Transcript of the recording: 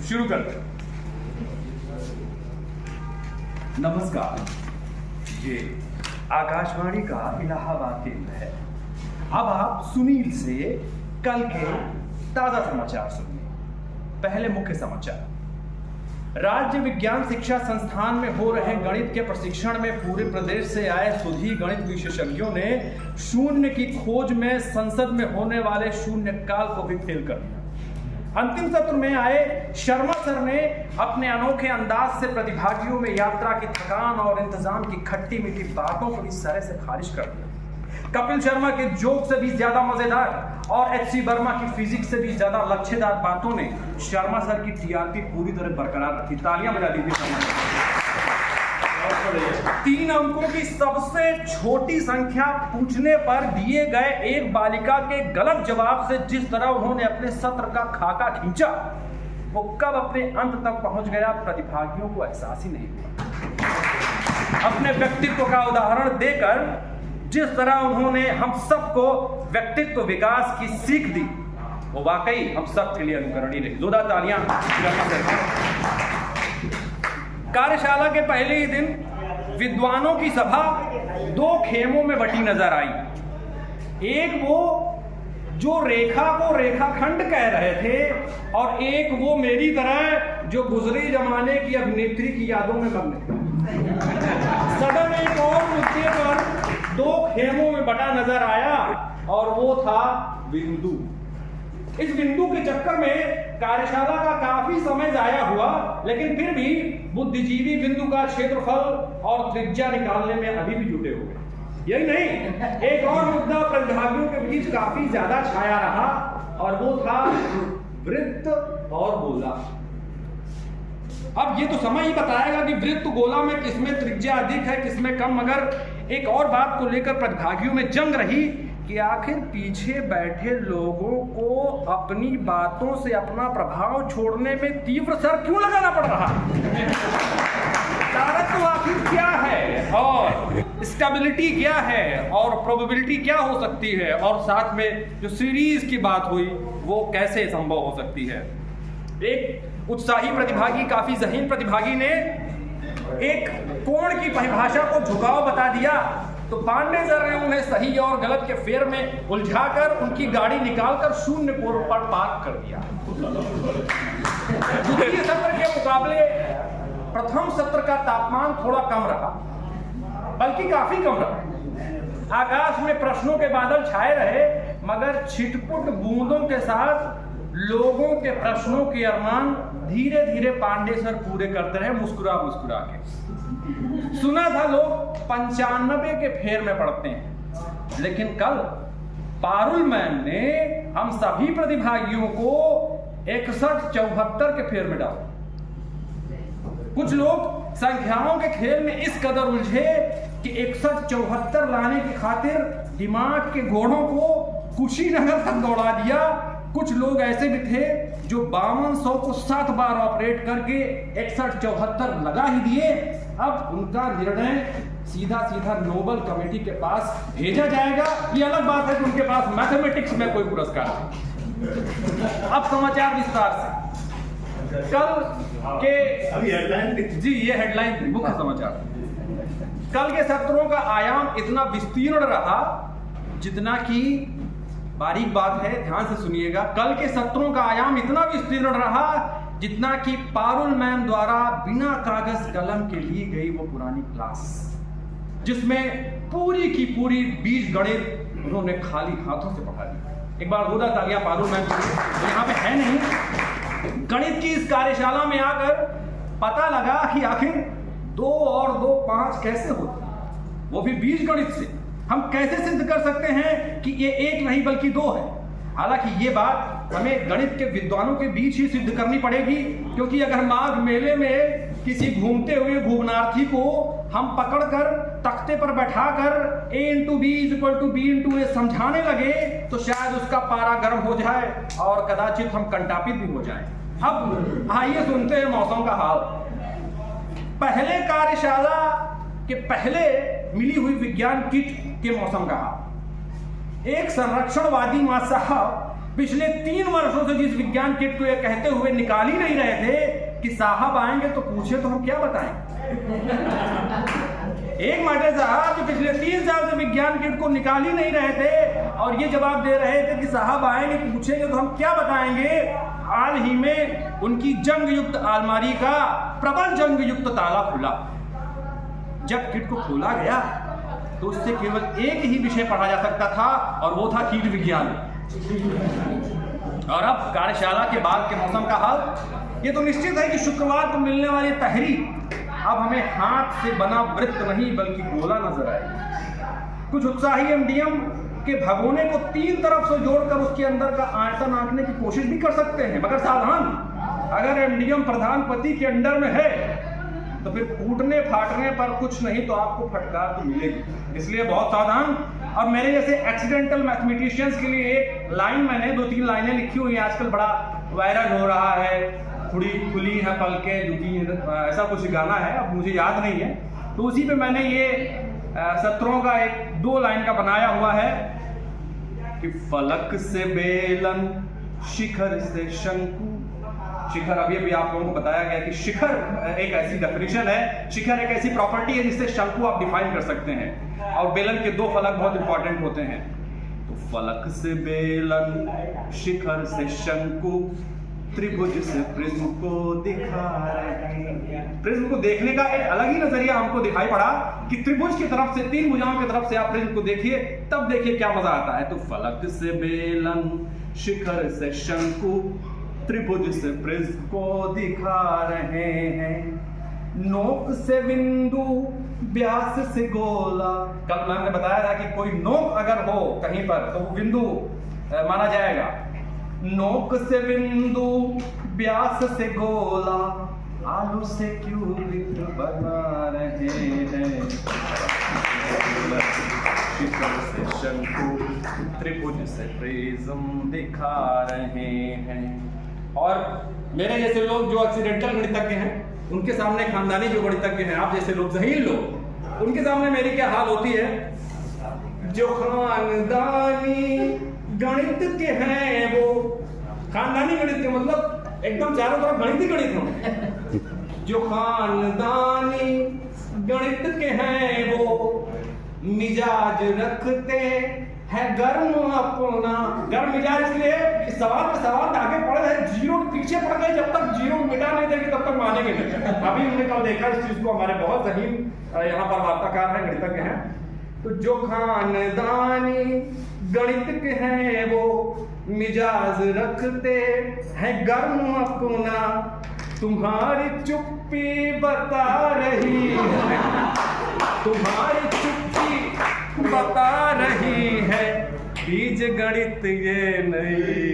शुरू करते हैं। नमस्कार, ये आकाशवाणी का इलाहाबाद केंद्र है। अब आप सुनील से कल के ताजा समाचार सुनिए। पहले मुख्य समाचार। राज्य विज्ञान शिक्षा संस्थान में हो रहे गणित के प्रशिक्षण में पूरे प्रदेश से आए सुधी गणित विशेषज्ञों ने शून्य की खोज में संसद में होने वाले शून्य काल को भी फेल कर दिया। अंतिम सत्र में आए शर्मा सर ने अपने अनोखे अंदाज से प्रतिभागियों में यात्रा की थकान और इंतजाम की खट्टी मीठी बातों को इस तरह से खारिज कर दिया। कपिल शर्मा के जोक से भी ज्यादा मजेदार और एच.सी. वर्मा की फिजिक्स से भी ज्यादा लच्छेदार बातों ने शर्मा सर की टीआरपी पूरी तरह बरकरार रखी। तालियां बजा दीजिए शर्मा सर। 3 अंकों की सबसे छोटी संख्या पूछने पर दिए गए एक बालिका के गलत जवाब से जिस तरह उन्होंने अपने सत्र का खाका खींचा, वो कब अपने अंत तक पहुंच गया, प्रतिभागियों को एहसास ही नहीं हुआ। अपने व्यक्तित्व का उदाहरण देकर जिस तरह उन्होंने हम सबको व्यक्तित्व विकास की सीख दी, वो वाकई हम सब के लिए अनुकरणीय रही। जोरदार तालियां। कार्यशाला के पहले ही दिन विद्वानों की सभा 2 खेमों में बटी नजर आई। एक वो जो रेखा को रेखाखंड कह रहे थे और एक वो मेरी तरह जो गुजरे जमाने की अभिनेत्री की यादों में मग्न थे। सदन एक और मुद्दे पर 2 खेमों में बटा नजर आया और वो था बिंदु। इस बिंदु के चक्कर में कार्यशाला का काफी समय जाया हुआ, लेकिन फिर भी बुद्धिजीवी बिंदु का क्षेत्रफल और त्रिज्या निकालने में अभी भी जुटे हुए। यही नहीं, एक और मुद्दा प्रतिभागियों के बीच काफी ज्यादा छाया रहा और वो था वृत्त और गोला। अब ये तो समय ही बताएगा कि वृत्त गोला में किसमें त्रिज्या अधिक है, किसमें कम, मगर एक और बात को लेकर प्रतिभागियों में जंग रही कि आखिर पीछे बैठे लोगों को अपनी बातों से अपना प्रभाव छोड़ने में तीव्र सर क्यों लगाना पड़ रहा है। ताकत तो आखिर क्या है और स्टेबिलिटी क्या है और प्रोबेबिलिटी क्या हो सकती है, और साथ में जो सीरीज की बात हुई वो कैसे संभव हो सकती है। एक उत्साही प्रतिभागी, काफी ज़हीन प्रतिभागी ने एक कोण की परिभाषा को झुकाव बता दिया, तो पांडे सर ने उन्हें सही और गलत के फेर में उलझाकर उनकी गाड़ी निकालकर शून्य कोण पर पार्क कर दिया। द्वितीय सत्र के मुकाबले प्रथम सत्र का तापमान थोड़ा कम रहा, बल्कि काफी कम रहा। आकाश में प्रश्नों के बादल छाए रहे, मगर छिटपुट बूंदों के साथ लोगों के प्रश्नों के अरमान धीरे धीरे पांडे सर पूरे करते रहे, मुस्कुरा मुस्कुरा के। सुना था लोग 95 के फेर में पढ़ते हैं, लेकिन कल पारुल मैम ने हम सभी प्रतिभागियों को 61-74 के फेर में डाला। कुछ लोग संख्याओं के खेल में इस कदर उलझे कि 61-74 लाने की खातिर दिमाग के घोड़ों को कुशीनगर तक दौड़ा दिया। कुछ लोग ऐसे भी थे जो 5200 को 7 बार ऑपरेट करके 61-74 लगा ही दिए। अब उनका निर्णय सीधा सीधा नोबल कमेटी के पास भेजा जाएगा। ये अलग बात है कि उनके पास मैथमेटिक्स में कोई पुरस्कार नहीं। अब समाचार विस्तार से। कल के जी ये हेडलाइन मुख्य समाचार। कल के सत्रों का आयाम इतना विस्तीर्ण रहा जितना कि, बारीक बात है, ध्यान से सुनिएगा, कल के सत्रों का आयाम इतना विस्तीर्ण रहा जितना कि पारुल मैम द्वारा बिना कागज कलम के ली गई वो पुरानी क्लास, जिसमें पूरी की पूरी बीजगणित उन्होंने खाली हाथों से पढ़ा दी। एक बार जोरदार तालियां पारुल मैम के लिए। तो यहाँ पे है नहीं, गणित की इस कार्यशाला में आकर पता लगा कि आखिर 2 और 2 5 कैसे होती है, वो भी बीजगणित से। हम कैसे सिद्ध कर सकते हैं कि ये 1 नहीं बल्कि 2 है। हालांकि ये बात हमें गणित के विद्वानों के बीच ही सिद्ध करनी पड़ेगी, क्योंकि अगर माघ मेले में किसी घूमते हुए भुवनार्थी को हम पकड़कर तख्ते पर बैठाकर a × b = b × a समझाने लगे तो शायद उसका पारा गर्म हो जाए और कदाचित हम कंटापित भी हो जाएं। अब आइए सुनते हैं मौसम का हाल। पहले कार्यशाला के पहले मिली हुई विज्ञान किट के मौसम का हाल। एक संरक्षणवादी मां साहब पिछले 3 वर्षों से जिस विज्ञान किट को ये कहते हुए निकाल ही नहीं रहे थे कि साहब आएंगे तो पूछे तो हम क्या बताएं। एक माटे साहब जो पिछले 3 साल से विज्ञान किट को निकाल ही नहीं रहे थे और ये जवाब दे रहे थे कि साहब आएंगे पूछेंगे तो हम क्या बताएंगे। हाल ही में उनकी जंग युक्त अलमारी का प्रबल जंग युक्त ताला खुला। जब किट को खोला गया तो उससे केवल एक ही विषय पढ़ा जा सकता था और वो था कीट विज्ञान। और अब कार्यशाला के बाद के मौसम का हाल ये तो निश्चित है कि शुक्रवार को मिलने वाली तहरी अब हमें हाथ से बना वृत्त नहीं बल्कि गोला नजर आएगी। कुछ उत्साही एमडीएम के भगोने को 3 तरफ से जोड़कर उसके अंदर का आयतन आंकने की कोशिश भी कर सकते हैं, मगर सावधान, अगर एमडीएम प्रधानपति के अंडर में है तो फिर फूटने फाटने पर कुछ नहीं तो आपको फटकार तो मिलेगी, इसलिए बहुत सावधान। और मेरे जैसे एक्सीडेंटल मैथमेटिशियंस के लिए एक लाइन मैंने 2-3 लाइनें लिखी हुई हैं, आजकल बड़ा वायरल हो रहा है, खुली है पलकें झुकी, ऐसा कुछ गाना है, अब मुझे याद नहीं है, तो उसी पे मैंने ये सत्रों का 2 लाइन का बनाया हुआ है कि फलक से बेलन शिखर से शंकु। शिखर अभी आप लोगों को बताया गया कि शिखर एक ऐसी डेफिनेशन है, शिखर एक ऐसी प्रॉपर्टी है जिससे शंकु आप डिफाइन कर सकते हैं, और बेलन के 2 फलक बहुत इंपॉर्टेंट होते हैं। तो फलक से बेलन शिखर से शंकु त्रिभुज से प्रिज्म को दिखा रहे हैं। प्रिज्म को देखने का एक अलग ही नजरिया हमको दिखाई पड़ा कि त्रिभुज की तरफ से 3 भुजाओं की तरफ से आप प्रिज्म को देखिए, तब देखिए क्या मजा आता है। तो फलक से बेलन शिखर से शंकु त्रिभुज से प्रिज्म को दिखा रहे हैं, नोक से बिंदु व्यास से गोला। कल मैंने बताया था कि कोई नोक अगर हो कहीं पर तो वो बिंदु माना जाएगा। नोक से बिंदु व्यास से गोला, आलू से क्यूबिक बना रहे हैं, शिखर से शंकु त्रिभुज से प्रिज्म दिखा रहे हैं। और मेरे जैसे लोग जो एक्सीडेंटल गणितज्ञ हैं उनके सामने, खानदानी जो गणितज्ञ हैं, आप जैसे लोग जहीन लोग, उनके सामने मेरी क्या हाल होती है। जो खानदानी गणित के हैं वो, खानदानी गणित के मतलब एकदम चारों तरफ गणित ही गणित हो। जो खानदानी गणित के हैं वो मिजाज रखते है गर्म अपना। गर्म मिजाज इसलिए इस सवाल पे सवाल आगे पड़ रहे, जीरो पीछे पड़ गए, जब तक जीरो मिटा नहीं देंगे तब तक मानेंगे नहीं। अभी हमने कल देखा इस चीज को, हमारे बहुत जहीन यहाँ पर वार्ताकार हैं, गणितज्ञ हैं। तो जो खानदानी गणित के हैं वो मिजाज रखते हैं गर्म अपना, तुम्हारी चुप्पी बता रही है, तुम्हारी चुप्पी बता रही है, बीज गणित ये नहीं